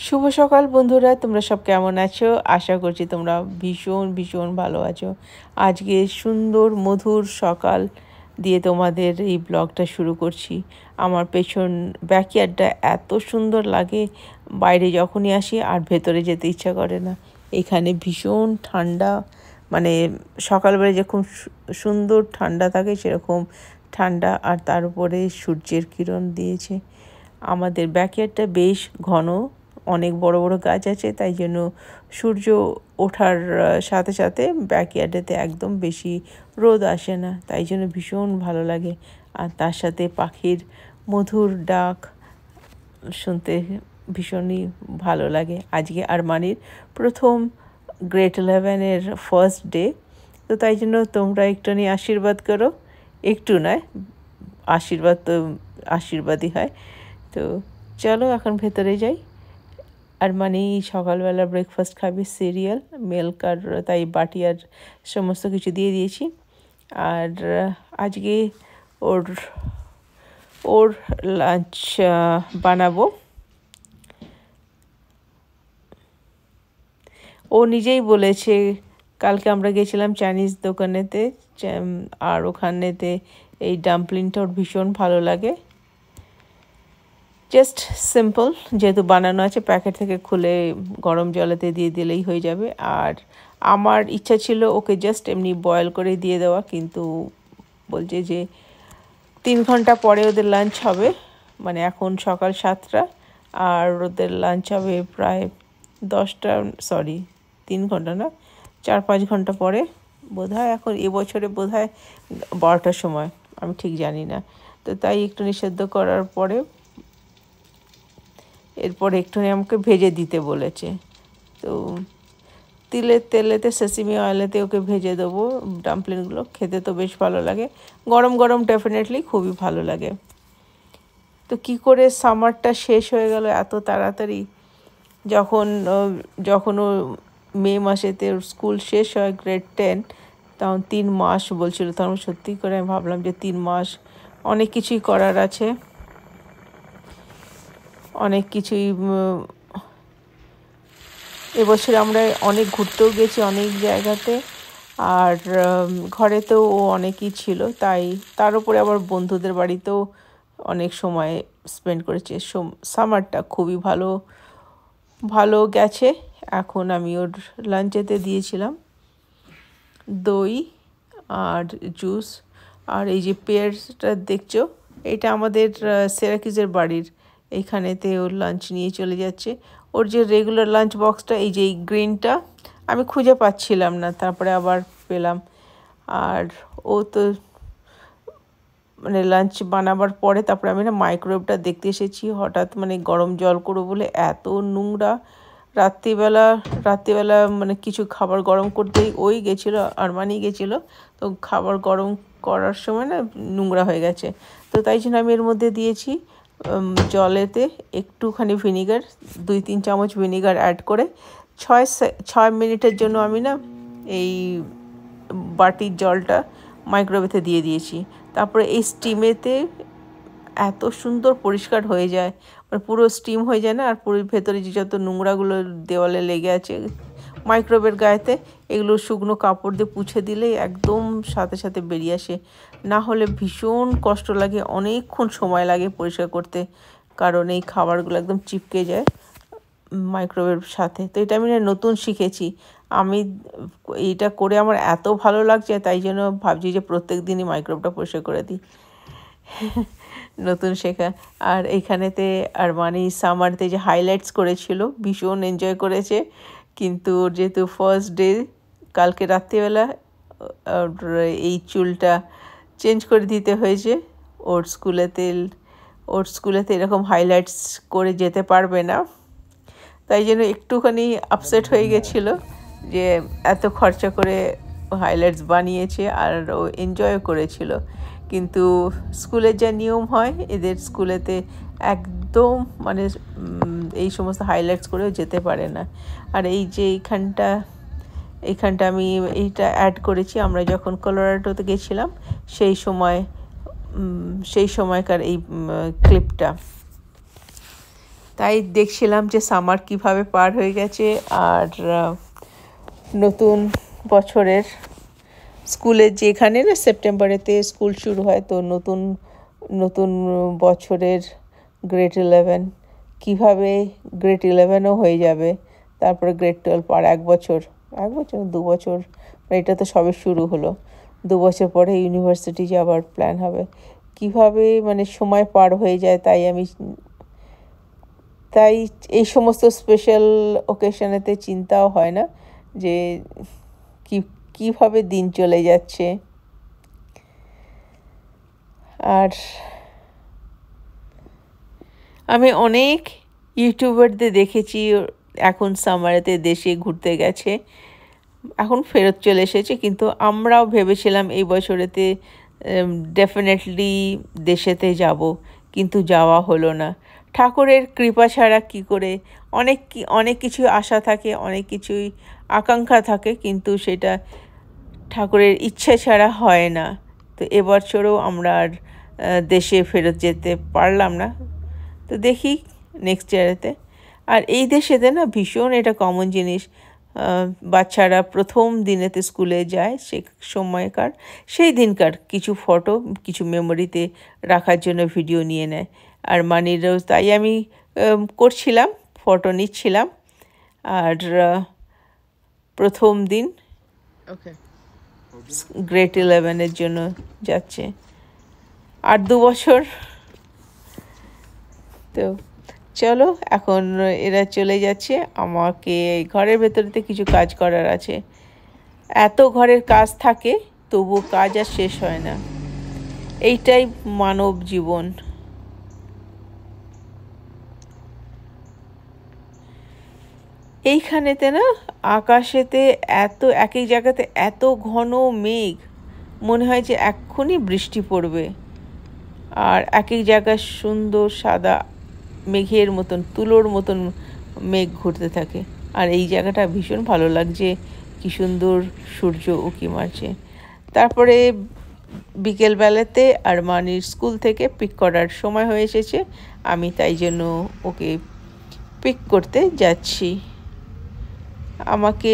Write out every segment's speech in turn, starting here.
শুভ সকাল বন্ধুরা, তোমরা সব কেমন আছো? আশা করছি তোমরা ভীষণ ভীষণ ভালো আছো। আজকে সুন্দর মধুর সকাল দিয়ে তোমাদের এই ব্লগটা শুরু করছি। আমার পেছন ব্যাকইয়ার্ডটা এত সুন্দর লাগে, বাইরে যখনই আসি আর ভেতরে যেতে ইচ্ছা করে না। এখানে ভীষণ ঠান্ডা, মানে সকালবেলা যখন সুন্দর ঠান্ডা থাকে সেরকম ঠান্ডা, আর তার উপরে সূর্যের কিরণ দিয়েছে। আমাদের ব্যাকইয়ার্ডটা বেশ ঘন, অনেক বড় বড় গাছ আছে, তাই জন্য সূর্য ওঠার সাথে সাথে ব্যাকইয়ার্ডেতে একদম বেশি রোদ আসে না, তাই জন্য ভীষণ ভালো লাগে। আর তার সাথে পাখির মধুর ডাক শুনতে ভীষণই ভালো লাগে। আজকে আরমানির প্রথম গ্রেড 11-এর ফার্স্ট ডে, তো তাই জন্য তোমরা একটুখানি আশীর্বাদ করো। একটু নয়, আশীর্বাদ তো আশীর্বাদই হয়। তো চলো এখন ভেতরে যাই। আর মানে সকালবেলা ব্রেকফাস্ট খাবি, সিরিয়াল, মিল্ক, আর তাই বাটি আর সমস্ত কিছু দিয়ে দিয়েছি। আর আজকে ওর ওর লাঞ্চ বানাবো। ও নিজেই বলেছে, কালকে আমরা গেছিলাম চাইনিজ দোকানেতে, আর ওখানেতে এই ডাম্পলিংটা ওর ভীষণ ভালো লাগে। জাস্ট সিম্পল, যেহেতু বানানো আছে, প্যাকেট থেকে খুলে গরম জলেতে দিয়ে দিলেই হয়ে যাবে। আর আমার ইচ্ছা ছিল ওকে জাস্ট এমনি বয়েল করে দিয়ে দেওয়া, কিন্তু বলছে যে 3 ঘন্টা পরে ওদের লাঞ্চ হবে, মানে এখন সকাল 7টা, আর ওদের লাঞ্চ হবে প্রায় 10টা, 3 ঘন্টা না, 4-5 ঘন্টা পরে বোধহয়, এখন এবছরে বোধহয় 12টার সময়, আমি ঠিক জানি না। তো তাই একটু নিষিদ্ধ করার পরে এরপর একটুখানি আমাকে ভেজে দিতে বলেছে। তো তেলেতে সেসিমি অয়েলেতে ওকে ভেজে দেবো ডাম্পলিংগুলো। খেতে তো বেশ ভালো লাগে, গরম গরম ডেফিনেটলি খুবই ভালো লাগে। তো কি করে সামারটা শেষ হয়ে গেল এত তাড়াতাড়ি। যখন ও মে মাসেতে ওর স্কুল শেষ হয়, গ্রেড 10, তখন 3 মাস বলছিল। তখন সত্যি করে আমি ভাবলাম যে 3 মাস অনেক কিছুই করার আছে, অনেক কিছুই। এবছর আমরা অনেক ঘুরতেও গেছি অনেক জায়গাতে, আর ঘরেতেও ও অনেকই ছিল, তাই তার উপরে আবার বন্ধুদের বাড়িতেও অনেক সময় স্পেন্ড করেছে। সামারটা খুবই ভালো গেছে। এখন আমি ওর লাঞ্চেতে দিয়েছিলাম দই আর জুস, আর এই যে পেয়ারটা দেখছো, এটা আমাদের সেরাকিজের বাড়ির এইখানেতে ওর লাঞ্চ নিয়ে চলে যাচ্ছে। ওর যে রেগুলার লাঞ্চ বক্সটা, এই যে এই গ্রিনটা, আমি খুঁজে পাচ্ছিলাম না, তারপরে আবার পেলাম। আর ও তো মানে লাঞ্চ বানাবার পরে তারপরে আমি না মাইক্রোওয়েভটা দেখতে এসেছি, হঠাৎ মানে গরম জল করো বলে এত নোংরা। রাত্রিবেলা মানে কিছু খাবার গরম করতেই ওই গেছিলো, আরমানি গেছিলো, তো খাবার গরম করার সময় না নোংরা হয়ে গেছে। তো তাই জন্য আমি এর মধ্যে দিয়েছি জলেতে একটুখানি ভিনিগার, 2-3 চামচ ভিনিগার অ্যাড করে 6 মিনিটের জন্য আমি না এই বাটির জলটা মাইক্রোওয়েভে দিয়ে দিয়েছি। তারপরে এই স্টিমেতে এত সুন্দর পরিষ্কার হয়ে যায়, মানে পুরো স্টিম হয়ে যায় না, আর পুরো ভেতরে যে যত নোংরাগুলো দেওয়ালে লেগে আছে মাইক্রোওয়েভের গায়েতে, এগুলো শুকনো কাপড় দিয়ে পুছে দিলে একদম সাথে সাথে বেরিয়ে আসে। না হলে ভীষণ কষ্ট লাগে, অনেকক্ষণ সময় লাগে পরিষ্কার করতে, কারণ এই খাবারগুলো একদম চিপকে যায় মাইক্রোওয়েভের সাথে। তো এটা আমি নতুন শিখেছি, আমি এইটা করে আমার এত ভালো লাগছে, তাই জন্য ভাবছি যে প্রত্যেক দিনই মাইক্রোওয়েভটা পরিষ্কার করে দিই। নতুন শেখা। আর এইখানেতে আরমানি সামারতে যে হাইলাইটস করেছিল, ভীষণ এনজয় করেছে, কিন্তু যেহেতু ফার্স্ট ডে, কালকে রাত্রিবেলা এই চুলটা চেঞ্জ করে দিতে হয়েছে। ওর স্কুলেতে এরকম হাইলাইটস করে যেতে পারবে না, তাই জন্য একটুখানি আপসেট হয়ে গেছিলো যে এত খরচা করে হাইলাইটস বানিয়েছে, আর ও এনজয়ও করেছিল। কিন্তু স্কুলের যা নিয়ম হয়, এদের স্কুলেতে একদম মানে এই সমস্ত হাইলাইটস করেও যেতে পারে না। আর এই যে এইখানটা আমি এইটা অ্যাড করেছি আমরা যখন কলোরাডোতে গেছিলাম সেই সময়কার এই ক্লিপটা। তাই দেখছিলাম যে সামার কিভাবে পার হয়ে গেছে, আর নতুন বছরের স্কুলে যেখানে না সেপ্টেম্বরেতে স্কুল শুরু হয়, তো নতুন নতুন বছরের গ্রেড 11 কীভাবে গ্রেড 11ও হয়ে যাবে, তারপরে গ্রেড 12 আর এক বছর 2 বছর, এটা তো সবে শুরু হলো, 2 বছর পরে ইউনিভার্সিটি যাওয়ার প্ল্যান হবে। কিভাবে মানে সময় পার হয়ে যায়, তাই এই সমস্ত স্পেশাল ওকেশনেতে চিন্তাও হয় না যে কিভাবে দিন চলে যাচ্ছে। আর আমি অনেক ইউটিউবারদের দেখেছি এখন সামারেতে দেশে ঘুরতে গেছে, এখন ফেরত চলে এসেছে, কিন্তু আমরাও ভেবেছিলাম এই বছরেতে ডেফিনেটলি দেশেতে যাব, কিন্তু যাওয়া হলো না। ঠাকুরের কৃপা ছাড়া কি করে, অনেক কিছু আশা থাকে, অনেক কিছুই আকাঙ্ক্ষা থাকে, কিন্তু সেটা ঠাকুরের ইচ্ছা ছাড়া হয় না। তো এবছরও আমরা আর দেশে ফেরত যেতে পারলাম না, তো দেখি নেক্সট ইয়ারেতে। আর এই দেশেতে না ভীষণ এটা কমন জিনিস, বাচ্চারা প্রথম দিনেতে স্কুলে যায়, সেই দিনকার কিছু ফটো কিছু মেমোরিতে রাখার জন্য ভিডিও নিয়ে নেয়। আর মানিরও তাই আমি করছিলাম, ফটো নিচ্ছিলাম। আর প্রথম দিন গ্রেড 11-এর জন্য যাচ্ছে, আর 2 বছর। তো চলো, এখন এরা চলে যাচ্ছে, আমাকে ঘরের ভেতরেতে কিছু কাজ করার আছে। এত ঘরের কাজ থাকে, তবু কাজ আর শেষ হয় না, এইটাই মানব জীবন। এইখানেতে না আকাশেতে এক এক জায়গাতে এত ঘন মেঘ, মনে হয় যে এক্ষুনি বৃষ্টি পড়বে। আর এক এক জায়গায় সুন্দর সাদা মেঘের মতন, তুলোর মতন মেঘ ঘুরতে থাকে। আর এই জায়গাটা ভীষণ ভালো লাগছে, কি সুন্দর সূর্য উঁকি মারছে। তারপরে বিকেলবেলাতে আর মানির স্কুল থেকে পিক করার সময় হয়ে এসেছে, আমি তাই জন্য ওকে পিক করতে যাচ্ছি। আমাকে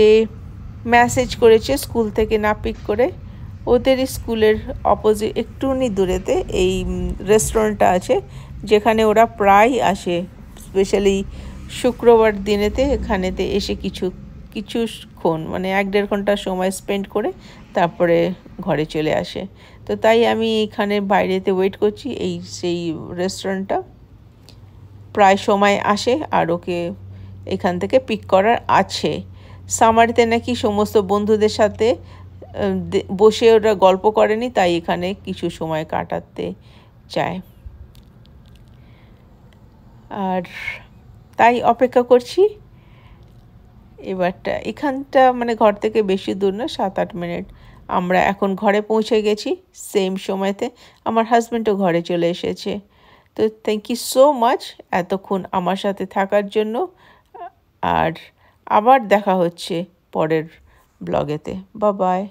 মেসেজ করেছে স্কুল থেকে না পিক করে, ওদের স্কুলের অপোজিট একটুখানি দূরেতে এই রেস্টুরেন্টটা আছে, যেখানে ওরা প্রায় আসে, স্পেশালি শুক্রবার দিনেতে এখানেতে এসে কিছুক্ষণ মানে 1-1.5 ঘন্টা সময় স্পেন্ড করে তারপরে ঘরে চলে আসে। তো তাই আমি এখানে বাইরেতে ওয়েট করছি, সেই রেস্টুরেন্টটা প্রায় সময় আসে, আর ওকে এখান থেকে পিক করার আছে। সামারিতে নাকি সমস্ত বন্ধুদের সাথে বসে ওরা গল্প করেনি, তাই এখানে কিছু সময় কাটাতে চায়। আর তাই অপেক্ষা করছি। এখানটা মানে ঘর থেকে বেশি দূর না, 7-8 মিনিট। আমরা এখন ঘরে পৌঁছে গেছি, সেম সময়তে আমার হাজব্যান্ডও ঘরে চলে এসেছে। তো থ্যাংক ইউ সো মাচ এতক্ষণ আমার সাথে থাকার জন্য, আর আবার দেখা হচ্ছে পরের ব্লগেতে। Bye bye.